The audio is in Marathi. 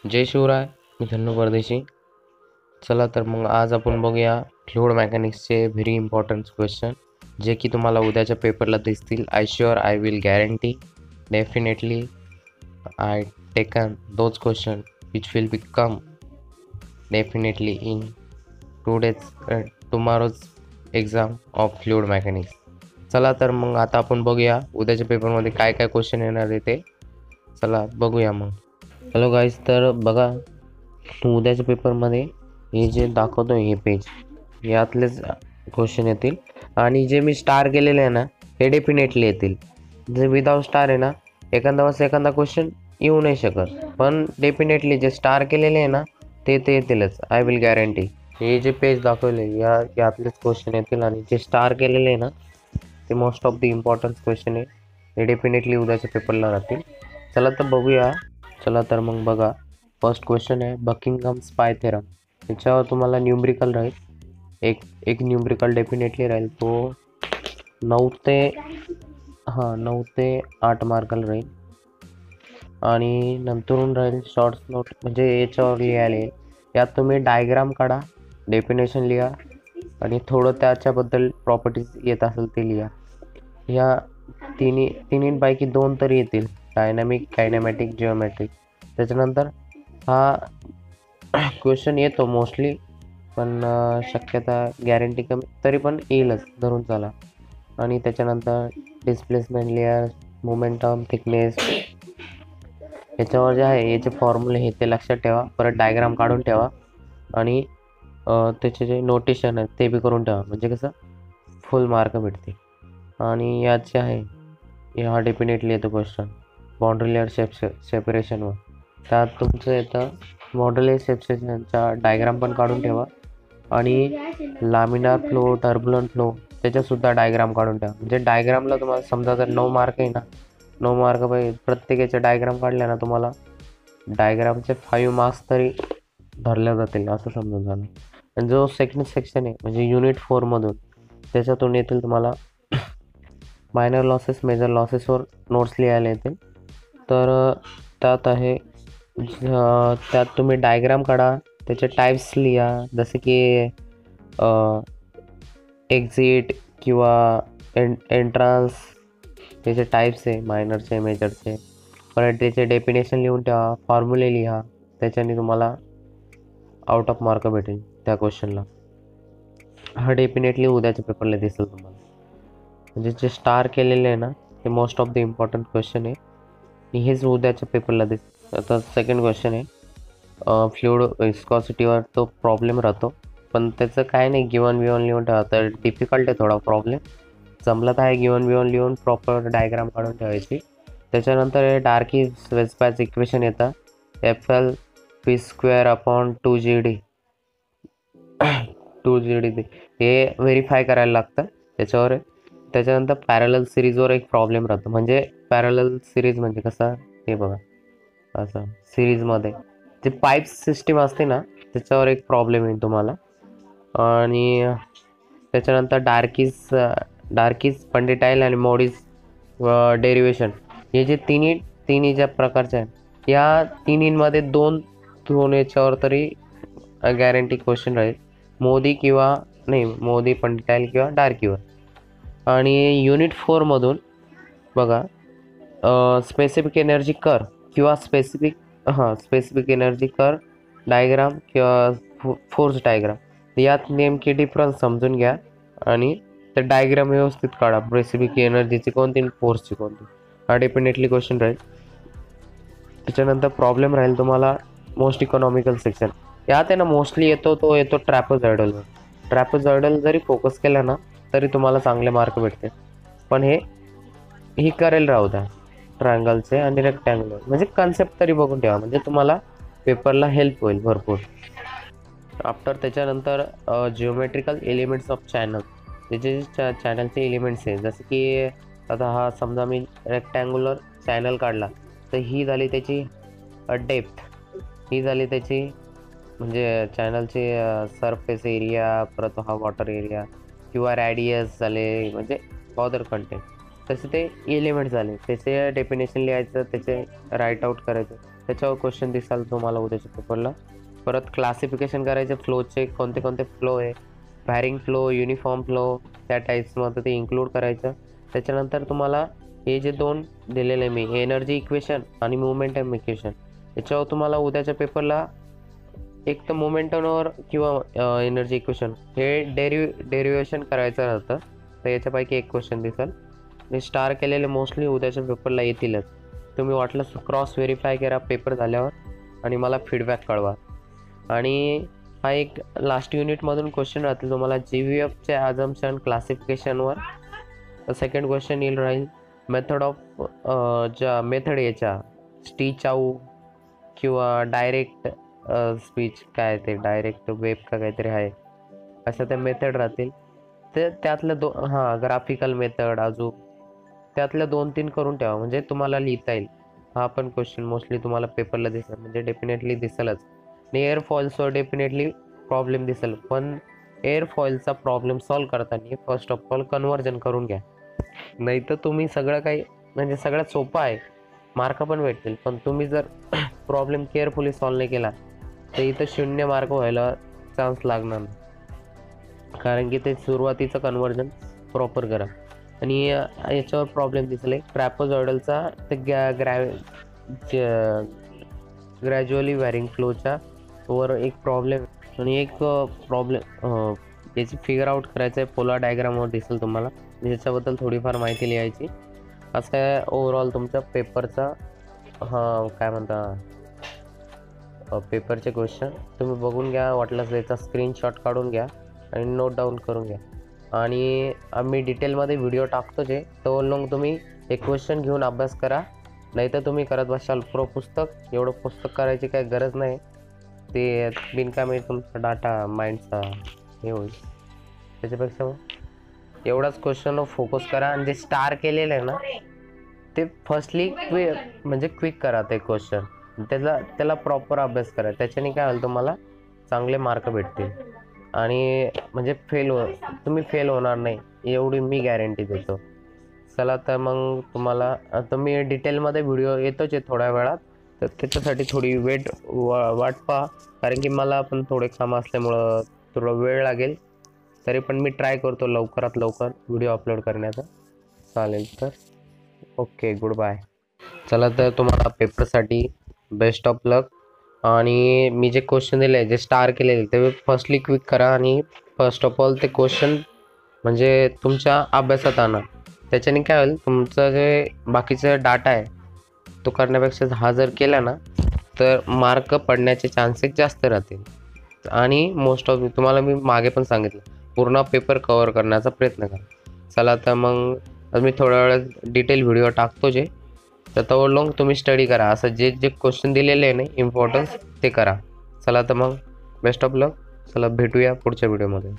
जय शिवराय. मी धन्नू परदेशी. चला तर मग आज आपण बघूया फ्लुइड मेकॅनिक्सचे व्हेरी इम्पॉर्टंट क्वेश्चन, जे की तुम्हाला उद्याच्या पेपरला दिसतील. I sure, I will guarantee, definitely I taken those question which will become definitely in tomorrow's exam of fluid mechanics. चला तर मग आता आपण बघूया उद्याच्या पेपरमध्ये काय काय क्वेश्चन येणार आहे ते. चला बघूया मग. हॅलो गाईज, तर बघा उद्याच्या पेपरमध्ये हे जे दाखवतोय हे पेज, यातलेच क्वेश्चन येतील. आणि जे मी स्टार केलेले आहे ना, हे डेफिनेटली येतील. जे विदाउट स्टार आहे ना, एखादा क्वेश्चन येऊ नाही शकत, पण डेफिनेटली जे स्टार केलेले आहे ना ते येतीलच. I will guarantee. हे जे पेज दाखवले यातलेच क्वेश्चन येतील. आणि जे स्टार केलेले आहे ना ते most of the important question आहे, हे डेफिनेटली उद्याच्या पेपरला राहतील. चला तर बघूया. चला तर मग बघा, फर्स्ट क्वेश्चन आहे बकिंगहॅम स्पाय थेरम. त्याच्यावर तुम्हाला न्यूमरिकल राहील, एक न्यूमरिकल डेफिनेटली राहील. तो 9 ते 8 मार्काला राहील. आणि नंतरून राहील शॉर्ट्स नोट, म्हणजे याच्यावर लिहायला येईल. यात तुम्ही डायग्राम काढा, डेफिनेशन लिहा आणि थोडं त्याच्याबद्दल प्रॉपर्टीज येत असेल ते लिहा. ह्या तिन्हींपैकी 2 तरी येतील, डायनॅमिक, कायनेमॅटिक, जिओमेट्रिक. त्याच्यानंतर हा क्वेश्चन येतो मोस्टली, पण शक्यता गॅरंटी कमी, तरी पण येईलच, धरून चाला. आणि त्याच्यानंतर डिस्प्लेसमेंट, लेअर, मोमेंटम, थिकनेस, याच्यावर जे आहे याचे फॉर्म्युले हे ते लक्षात ठेवा. परत डायग्राम काढून ठेवा आणि त्याचे जे नोटेशन आहे ते बी करून ठेवा, म्हणजे कसं फुल मार्क भेटते. आणि याचे आहे हा डेफिनेटली येतो क्वेश्चन बाउंड्री लेअर सेपरेशनवर. त्यात तुमचं येतं बाउंड्री लेअर सेपरेशनचा डायग्राम पण काढून ठेवा. आणि लामिनार फ्लो, टर्ब्युलंट फ्लो, त्याच्यासुद्धा डायग्राम काढून ठेवा. म्हणजे डायग्रामला तुम्हाला समजा जर 9 मार्क आहे ना, 9 मार्क पाहिजे प्रत्येकाचे डायग्राम काढले ना, तुम्हाला डायग्रामचे 5 मार्क्स तरी धरल्या जातील असं समजून झालं. आणि जो सेकंड सेक्शन आहे म्हणजे युनिट 4मधून, त्याच्यातून येतील तुम्हाला मायनर लॉसेस, मेजर लॉसेसवर नोट्स लिहायला येतील. तर त्यात आहे त्यात तुम्ही डायग्राम काढा, त्याचे टाईप्स लिहा, जसे की एक्झिट किंवा एंट्रान्स, त्याचे टाईप्स आहे मायनरचे, मेजरचे. परत त्याचे डेफिनेशन लिहून ठेवा, फॉर्म्युले लिहा, त्याच्याने तुम्हाला आउट ऑफ मार्क भेटेल त्या क्वेश्चनला. हा डेफिनेटली उद्याच्या पेपरला दिसेल तुम्हाला. म्हणजे जे स्टार केलेले आहे ना ते most of the important question आहे, हेच उद्याच्या पेपरला दिसेल. आता सेकंड क्वेश्चन आहे फ्लुइड विस्कॉसिटीवर. तो प्रॉब्लेम राहतो, पण त्याचं काय नाही, गिवन लिहून ठेवा. तर डिफिकल्ट आहे थोडा प्रॉब्लेम, जमला तर आहे गिवन लिहून प्रॉपर डायग्राम काढून ठेवायची. त्याच्यानंतर डार्कीज वेस्पॅच इक्वेशन येतं, FL p² 2GD हे व्हेरीफाय करायला लागतं त्याच्यावर. त्याच्यानंतर पॅरलल सिरीजवर एक प्रॉब्लेम राहतो. म्हणजे पॅरलल सिरीज म्हणजे कसं, हे बघा असं सिरीजमध्ये जे पाईप सिस्टीम असते ना त्याच्यावर एक प्रॉब्लेम येईल तुम्हाला. आणि त्याच्यानंतर डार्कीज पंडिटाईल आणि मोडीज डेरिवेशन, हे जे तिन्ही ज्या प्रकारचे आहेत, या तिन्हींमध्ये दोन याच्यावर तरी गॅरंटी क्वेश्चन राहील, मोदी पंडिटाईल किंवा डार्कीवर. आणि युनिट 4मधून बघा स्पेसिफिक एनर्जी कर किंवा स्पेसिफिक एनर्जी कर डायग्राम किंवा फोर्स डायग्राम, यात नेमकी डिफरन्स समजून घ्या आणि ते डायग्राम व्यवस्थित काढा. स्पेसिफिक एनर्जीची कोणती आणि फोर्सची कोणती, हा डेफिनेटली क्वेश्चन राहील. त्याच्यानंतर प्रॉब्लेम राहील तुम्हाला मोस्ट इकॉनॉमिकल सेक्शन. यात आहे ना मोस्टली येतो ट्रॅपेझॉइडल. ट्रॅपेझॉइडल जरी फोकस केला ना तरी तुम्हाला चांगले मार्क भेटते. पण ही करेल राहू द्या ट्रायंगलचे आणि रेक्टँगुलर, म्हणजे कन्सेप्ट तरी बघून ठेवा, म्हणजे तुम्हाला पेपरला हेल्प होईल भरपूर. आफ्टर त्याच्यानंतर जिओमेट्रिकल एलिमेंट्स ऑफ चॅनल, त्याचे चॅनलचे एलिमेंट्स आहे. जसं की आता हा समजा मी रेक्टँग्युलर चॅनल काढला, तर ही झाली त्याची डेप्थ, ही झाली त्याची म्हणजे चॅनलचे सरफेस एरिया, परत हा वॉटर एरिया किंवा रॅडियस झाले, म्हणजे ऑदर कंटेंट. तसे ते एलिमेंट झाले, त्याचे डेफिनेशन लिहायचं, त्याचे राईट आउट करायचं. त्याच्यावर क्वेश्चन दिसाल तुम्हाला उद्याच्या पेपरला. परत क्लासिफिकेशन करायचे फ्लोचे, कोणते कोणते फ्लो आहे, व्हॅरिंग फ्लो, युनिफॉर्म फ्लो, त्या टाईप्समध्ये ते इन्क्लूड करायचं. त्याच्यानंतर तुम्हाला हे जे दोन दिलेले मी एनर्जी इक्वेशन आणि मोमेंटम इक्वेशन, याच्यावर तुम्हाला उद्याच्या पेपरला एक तर मोमेंटमवर किंवा एनर्जी इक्वेशन हे डेरिव्हेशन करायचं राहतं. तर याच्यापैकी एक क्वेश्चन दिसेल. आणि स्टार केलेले मोस्टली उद्याच्या पेपरला येतीलच. तुम्ही वाटलं क्रॉस व्हेरीफाय करा पेपर झाल्यावर आणि मला फीडबॅक कळवा. आणि हा एक लास्ट युनिटमधून क्वेश्चन राहतील तुम्हाला GVFचे अझम्पशन क्लासिफिकेशनवर. सेकंड क्वेश्चन येईल राहील मेथड ऑफ ज्या मेथड याच्या स्टीच आऊ किंवा डायरेक्ट स्पीच, काय ते डायरेक्ट वेब का काहीतरी आहे, अशा त्या मेथड राहतील. ते त्यातल्या ग्राफिकल मेथड अजून त्यातल्या 2-3 करून ठेवा, म्हणजे तुम्हाला लिहिता येईल. हा पण क्वेश्चन मोस्टली तुम्हाला पेपरला दिसेल, म्हणजे डेफिनेटली दिसेलच. आणि एअरफॉइल्सवर डेफिनेटली प्रॉब्लेम दिसेल, पण एअरफॉइलचा प्रॉब्लेम सॉल्व करताना फर्स्ट ऑफ ऑल कन्वर्जन करून घ्या. नाही तर तुम्ही सगळं काही म्हणजे सगळ्यात सोपं आहे, मार्क पण भेटतील, पण तुम्ही जर प्रॉब्लेम केअरफुली सॉल्व नाही केला तर इथं 0 मार्क व्हायला चान्स लागणार नाही. कारण की ते सुरुवातीचं कन्वर्जन प्रॉपर करा. आणि याच्यावर प्रॉब्लेम दिसले ट्रॅपोझॉइडलचा ते ग्रॅज्युअली व्हॅरिंग फ्लोच्या वर एक प्रॉब्लेम. आणि एक प्रॉब्लेम याची फिगर आउट करायचं आहे पोलार डायग्रामवर दिसेल तुम्हाला, याच्याबद्दल थोडीफार माहिती लिहायची. असं आहे ओव्हरऑल तुमच्या पेपरचा काय म्हणता पेपरचे क्वेश्चन. तुम्ही बघून घ्या, वाटल्यास याचा स्क्रीनशॉट काढून घ्या आणि नोट डाऊन करून घ्या. आणि आम्ही डिटेलमध्ये व्हिडिओ टाकतो जे तो मग तुम्ही एक क्वेश्चन घेऊन अभ्यास करा. नाही तर तुम्ही करत बसाल पुस्तक. एवढं पुस्तक करायची काही गरज नाही, ते बिनकामी तुमचा डाटा माइंडचा हे होईल. त्याच्यापेक्षा मग एवढाच क्वेश्चनवर फोकस करा. आणि जे स्टार केलेलं आहे ना ते फर्स्टली म्हणजे क्विक करा ते क्वेश्चन, त्याला प्रॉपर अभ्यास करा. त्याच्याने काय होईल तुम्हाला चांगले मार्क भेटतील. आणि म्हणजे तुम्ही फेल होणार नाही एवढी मी गॅरंटी देतो. चला तर मग तुम्हाला तुम्ही डिटेलमध्ये व्हिडिओ येतोच आहे थोड्या वेळात, तर त्याच्यासाठी थोडी वाट पहा. कारण की मला पण थोडे कामं असल्यामुळं थोडा वेळ लागेल. तरी पण मी ट्राय करतो लवकरात लवकर व्हिडिओ अपलोड करण्याचा. चालेल तर ओके, गुड बाय. चला तर तुम्हाला पेपरसाठी बेस्ट ऑफ लक. आणि मी जे क्वेश्चन दिले जे स्टार केलेले ते फर्स्टली क्विक करा. आणि फर्स्ट ऑफ ऑल ते क्वेश्चन म्हणजे तुमच्या अभ्यासात आणा. त्याच्याने काय होईल तुमचं जे बाकीचं डाटा आहे तो करण्यापेक्षा हा जर केला ना तर मार्क पडण्याचे चान्सेस जास्त राहतील. आणि मोस्ट ऑफ तुम्हाला मी मागे पण सांगितलं पूर्ण पेपर कव्हर करण्याचा प्रयत्न करा. चला तर मग मी थोड्या वेळात डिटेल व्हिडिओ टाकतो जे, तर तो लॉंग तुम्ही स्टडी करा. असं जे जे क्वेश्चन दिलेले आहे ना इम्पॉर्टन्स ते करा. चला तर मग बेस्ट ऑफ लक. चला भेटूया पुढच्या व्हिडिओमध्ये.